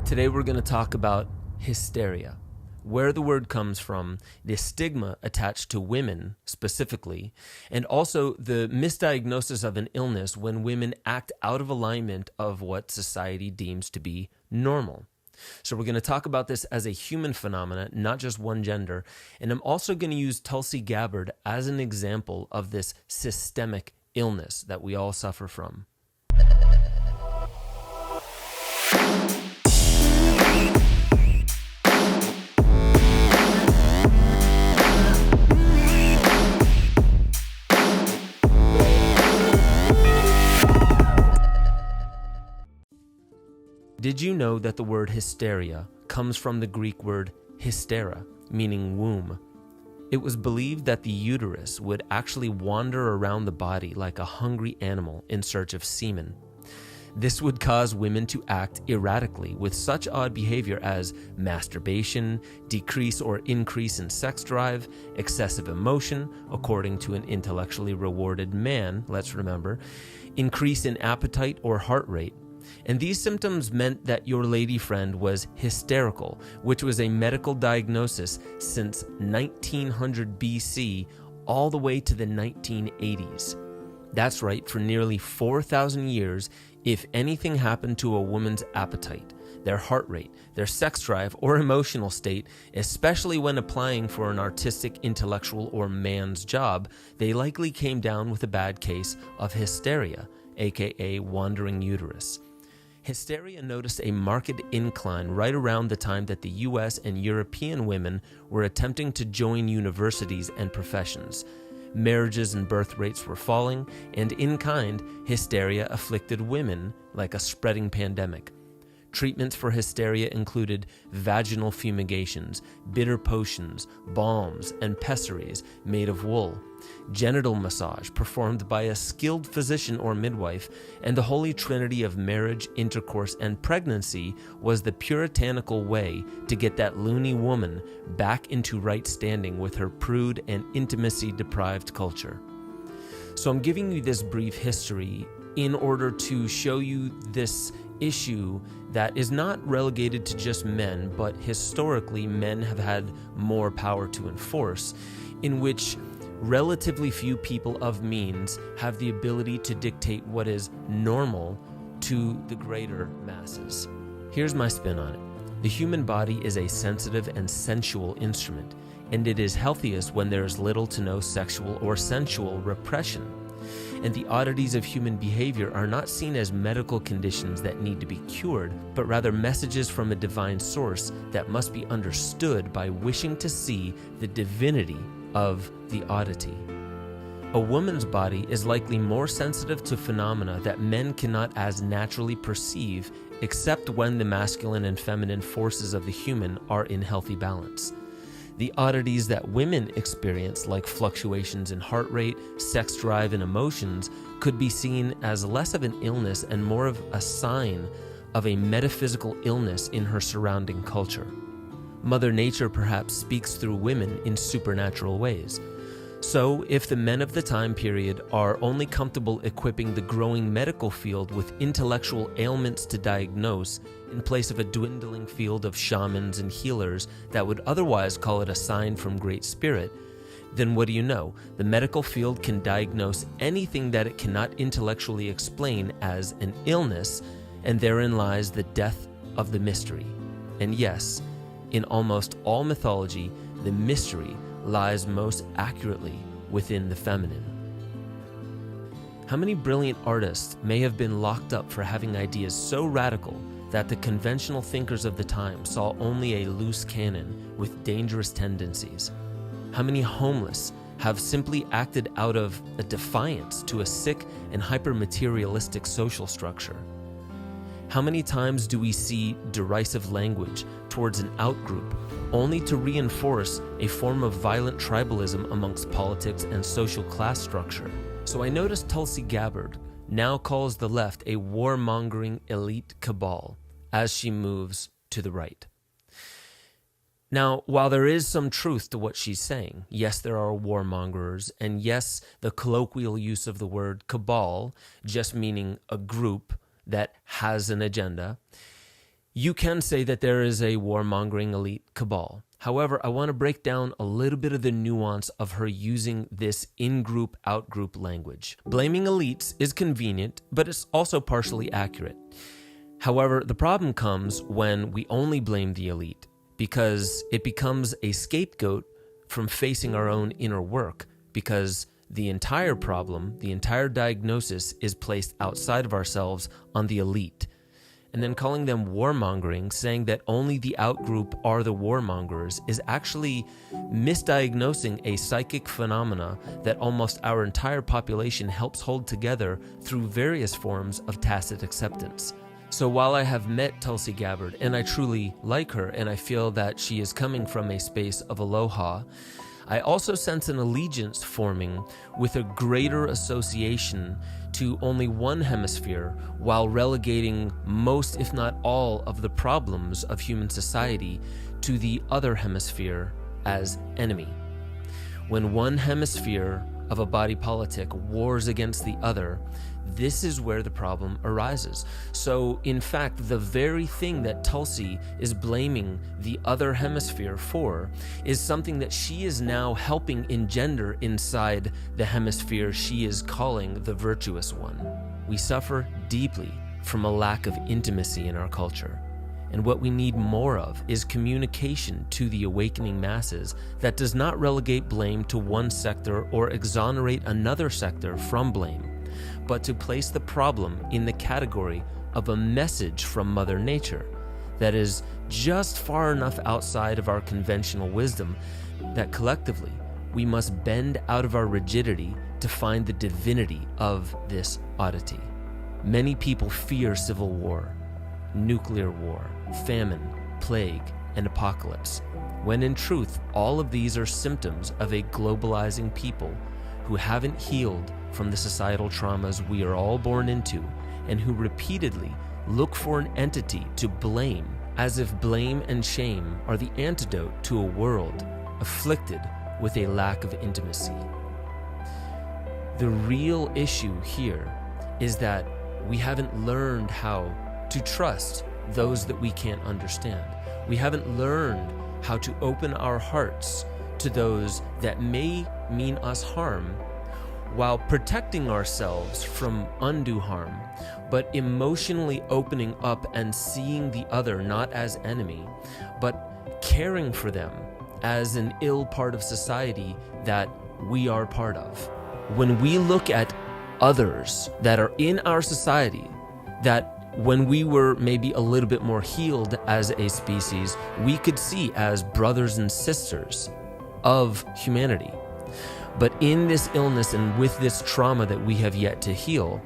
Today we're going to talk about hysteria, where the word comes from, the stigma attached to women specifically, and also the misdiagnosis of an illness when women act out of alignment of what society deems to be normal. So we're going to talk about this as a human phenomena, not just one gender. And I'm also going to use Tulsi Gabbard as an example of this systemic illness that we all suffer from. Did you know that the word hysteria comes from the Greek word hystera, meaning womb? It was believed that the uterus would actually wander around the body like a hungry animal in search of semen. This would cause women to act erratically with such odd behavior as masturbation, decrease or increase in sex drive, excessive emotion, according to an intellectually rewarded man, let's remember, increase in appetite or heart rate. And these symptoms meant that your lady friend was hysterical, which was a medical diagnosis since 1900 BC all the way to the 1980s. That's right, for nearly 4,000 years, if anything happened to a woman's appetite, their heart rate, their sex drive, or emotional state, especially when applying for an artistic, intellectual, or man's job, they likely came down with a bad case of hysteria, aka wandering uterus. Hysteria noticed a marked incline right around the time that the US and European women were attempting to join universities and professions. Marriages and birth rates were falling, and in kind, hysteria afflicted women like a spreading pandemic. Treatments for hysteria included vaginal fumigations, bitter potions, balms, and pessaries made of wool, genital massage performed by a skilled physician or midwife, and the holy trinity of marriage, intercourse, and pregnancy was the puritanical way to get that loony woman back into right standing with her prude and intimacy-deprived culture. So I'm giving you this brief history in order to show you this issue that is not relegated to just men, but historically men have had more power to enforce, in which relatively few people of means have the ability to dictate what is normal to the greater masses. Here's my spin on it. The human body is a sensitive and sensual instrument, and it is healthiest when there is little to no sexual or sensual repression. And the oddities of human behavior are not seen as medical conditions that need to be cured, but rather messages from a divine source that must be understood by wishing to see the divinity of the oddity. A woman's body is likely more sensitive to phenomena that men cannot as naturally perceive, except when the masculine and feminine forces of the human are in healthy balance. The oddities that women experience, like fluctuations in heart rate, sex drive, and emotions, could be seen as less of an illness and more of a sign of a metaphysical illness in her surrounding culture. Mother Nature perhaps speaks through women in supernatural ways. So, if the men of the time period are only comfortable equipping the growing medical field with intellectual ailments to diagnose, in place of a dwindling field of shamans and healers that would otherwise call it a sign from Great Spirit, then what do you know? The medical field can diagnose anything that it cannot intellectually explain as an illness, and therein lies the death of the mystery. And yes, in almost all mythology, the mystery lies most accurately within the feminine. How many brilliant artists may have been locked up for having ideas so radical that the conventional thinkers of the time saw only a loose cannon with dangerous tendencies? How many homeless have simply acted out of a defiance to a sick and hyper-materialistic social structure? How many times do we see derisive language towards an outgroup only to reinforce a form of violent tribalism amongst politics and social class structure? So I noticed Tulsi Gabbard now calls the left a warmongering elite cabal as she moves to the right. Now, while there is some truth to what she's saying, yes, there are warmongers, and yes, the colloquial use of the word cabal, just meaning a group that has an agenda, You can say that there is a warmongering elite cabal. However, I want to break down a little bit of the nuance of her using this in-group, out-group language. Blaming elites is convenient, but it's also partially accurate. However, the problem comes when we only blame the elite, because it becomes a scapegoat from facing our own inner work, because the entire problem, the entire diagnosis is placed outside of ourselves on the elite. And then calling them warmongering, saying that only the outgroup are the warmongers, is actually misdiagnosing a psychic phenomena that almost our entire population helps hold together through various forms of tacit acceptance. So while I have met Tulsi Gabbard, and I truly like her, and I feel that she is coming from a space of aloha, I also sense an allegiance forming with a greater association to only one hemisphere, while relegating most, if not all, of the problems of human society to the other hemisphere as enemy. When one hemisphere of a body politic wars against the other, this is where the problem arises. So, in fact, the very thing that Tulsi is blaming the other hemisphere for is something that she is now helping engender inside the hemisphere she is calling the virtuous one. We suffer deeply from a lack of intimacy in our culture. And what we need more of is communication to the awakening masses that does not relegate blame to one sector or exonerate another sector from blame, but to place the problem in the category of a message from Mother Nature that is just far enough outside of our conventional wisdom that collectively we must bend out of our rigidity to find the divinity of this oddity. Many people fear civil war, nuclear war, famine, plague, and apocalypse, when in truth all of these are symptoms of a globalizing people who haven't healed from the societal traumas we are all born into, and who repeatedly look for an entity to blame, as if blame and shame are the antidote to a world afflicted with a lack of intimacy. The real issue here is that we haven't learned how to trust those that we can't understand. We haven't learned how to open our hearts to those that may mean us harm, while protecting ourselves from undue harm, but emotionally opening up and seeing the other not as enemy, but caring for them as an ill part of society that we are part of. When we look at others that are in our society, that when we were maybe a little bit more healed as a species, we could see as brothers and sisters of humanity. But in this illness and with this trauma that we have yet to heal,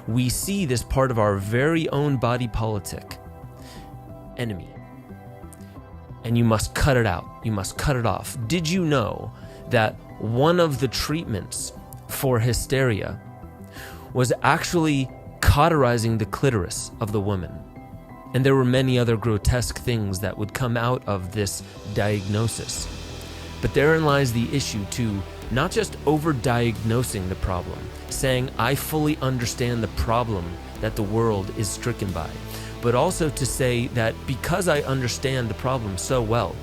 we see this part of our very own body politic enemy. And you must cut it out. You must cut it off. Did you know that one of the treatments for hysteria was actually cauterizing the clitoris of the woman? And there were many other grotesque things that would come out of this diagnosis. But therein lies the issue to not just over-diagnosing the problem, saying I fully understand the problem that the world is stricken by, but also to say that because I understand the problem so well,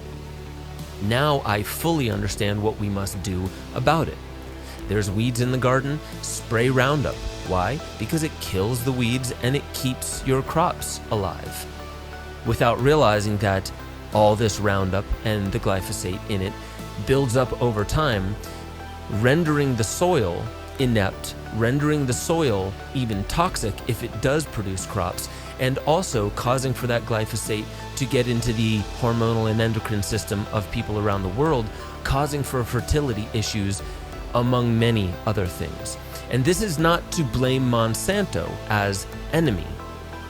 now I fully understand what we must do about it. There's weeds in the garden, spray Roundup. Why? Because it kills the weeds and it keeps your crops alive. Without realizing that all this Roundup and the glyphosate in it builds up over time, rendering the soil inept, rendering the soil even toxic if it does produce crops, and also causing for that glyphosate to get into the hormonal and endocrine system of people around the world, causing for fertility issues, among many other things. And this is not to blame Monsanto as enemy.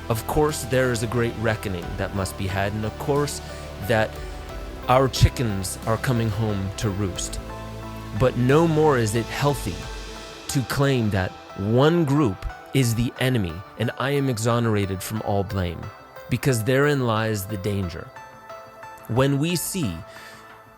Of course, there is a great reckoning that must be had, and of course, that our chickens are coming home to roost. But no more is it healthy to claim that one group is the enemy and I am exonerated from all blame, because therein lies the danger. When we see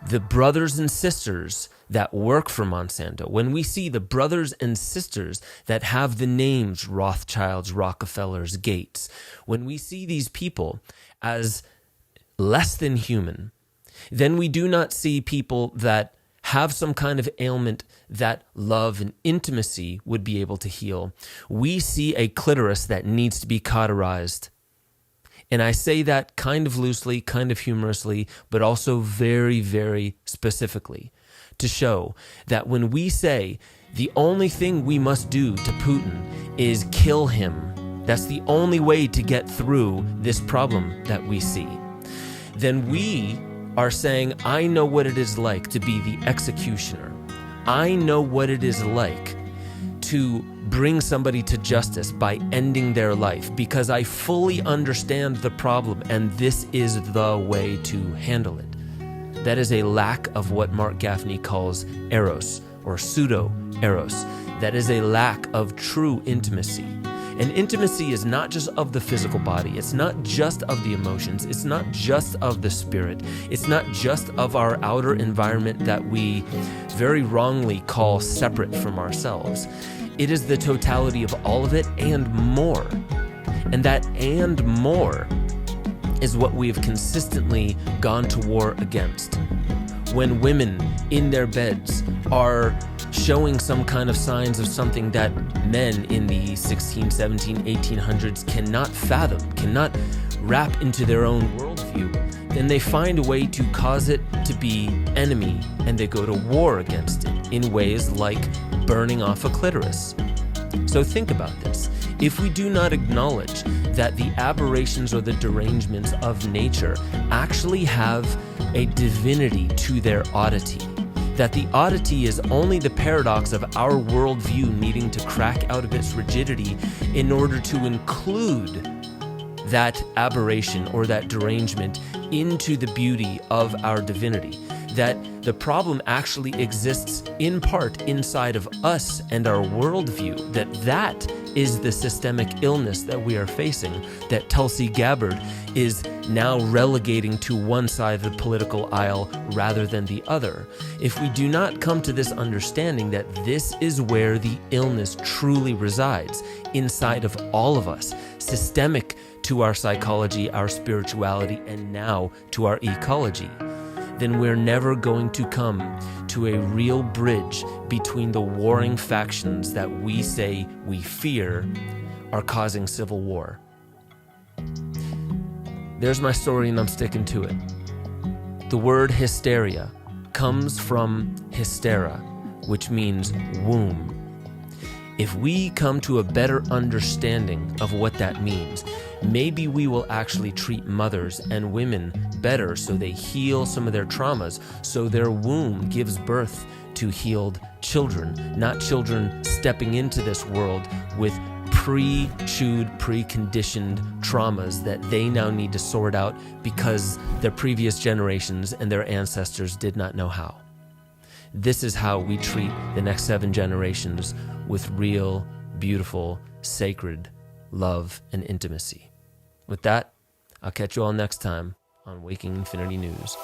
the brothers and sisters that work for Monsanto, when we see the brothers and sisters that have the names Rothschilds, Rockefellers, Gates, when we see these people as less than human, then we do not see people that have some kind of ailment that love and intimacy would be able to heal. We see a clitoris that needs to be cauterized. And I say that kind of loosely, kind of humorously, but also very, very specifically to show that when we say the only thing we must do to Putin is kill him, that's the only way to get through this problem that we see, then we are saying, I know what it is like to be the executioner. I know what it is like to bring somebody to justice by ending their life because I fully understand the problem and this is the way to handle it. That is a lack of what Mark Gaffney calls eros or pseudo-eros. That is a lack of true intimacy. And intimacy is not just of the physical body. It's not just of the emotions. It's not just of the spirit. It's not just of our outer environment that we very wrongly call separate from ourselves. It is the totality of all of it and more. And that and more is what we have consistently gone to war against. When women in their beds are showing some kind of signs of something that men in the 16, 17, 1800s cannot fathom, cannot wrap into their own worldview, then they find a way to cause it to be enemy and they go to war against it in ways like burning off a clitoris. So think about this. If we do not acknowledge that the aberrations or the derangements of nature actually have a divinity to their oddity, that the oddity is only the paradox of our worldview needing to crack out of its rigidity in order to include that aberration or that derangement into the beauty of our divinity, that the problem actually exists in part inside of us and our worldview, that is the systemic illness that we are facing, that Tulsi Gabbard is now relegating to one side of the political aisle rather than the other. If we do not come to this understanding that this is where the illness truly resides, inside of all of us, systemic to our psychology, our spirituality, and now to our ecology, then we're never going to come to a real bridge between the warring factions that we say we fear are causing civil war. There's my story and I'm sticking to it. The word hysteria comes from hystera, which means womb. If we come to a better understanding of what that means, maybe we will actually treat mothers and women better so they heal some of their traumas, so their womb gives birth to healed children, not children stepping into this world with pre-chewed, preconditioned traumas that they now need to sort out because their previous generations and their ancestors did not know how. This is how we treat the next 7 generations with real, beautiful, sacred love and intimacy. With that, I'll catch you all next time on Waking Infinity News.